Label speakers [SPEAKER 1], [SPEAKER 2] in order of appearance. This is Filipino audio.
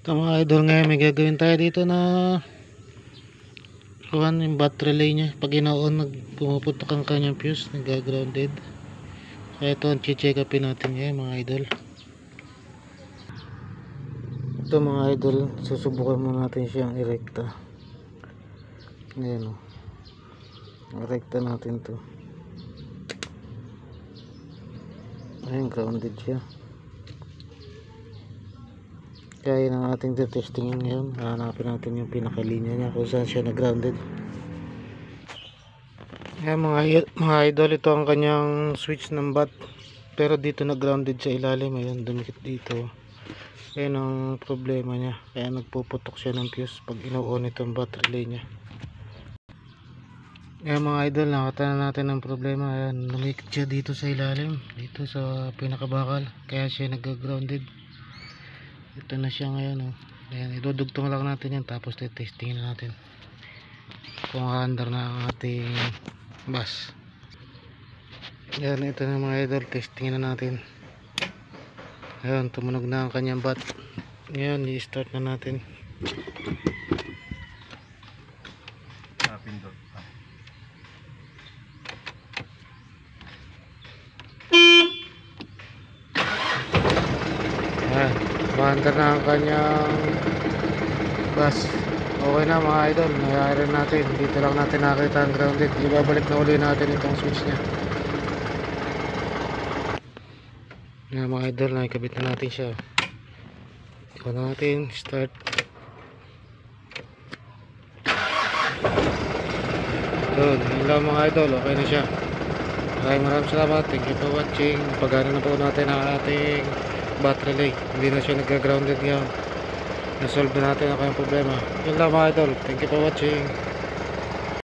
[SPEAKER 1] Ito mga idol, ngayon may gagawin tayo dito na kuhan yung battery relay nya. Pag ino-on, pumuputok ang kanyang fuse, nag-grounded. Kaya ito ang check upin natin ngayon mga idol. Ito mga idol, susubukan muna natin siyang irekta. Ayan o, irekta natin to. Ayan, grounded siya. Kaya ng ating testingin ngayon, hanapin natin yung pinakalinya niya kung saan siya nag-grounded. Ayan mga idol, ito ang kanyang switch ng bat, pero dito nag-grounded sa ilalim. Ayan, dumikit dito. Ayan ang problema niya, kaya nagpuputok siya ng fuse pag ino-on itong battery relay niya. Ayan mga idol, nakita na natin ang problema. Ayan, dumikit siya dito sa ilalim, dito sa pinakabakal, kaya siya nag-grounded. Ito na siya ngayon oh. Ayan, idudugtong lang natin yan, tapos testingin natin kung under na ang ating bus. Ayan, ito na mga idol, testingin na natin. Ayan, tumunog na ang kanyang bat. Ngayon, i-start na natin. Ayan, under na ang kanyang bus. Okay na mga idol, nangyari natin. Dito lang natin nakita ang grounded. Ibabalik na uli natin itong switch nya. Ayan mga idol, nakikabit na natin siya. Ikaw natin, start. Yun lang mga idol, okay na siya. Maraming salamat, thank you for watching. Pagana na po natin ang ating battery relay. Hindi na siya nag-grounded ngayon. Nasolve na natin ang kanyang problema. Yun lang mga idol, thank you for watching.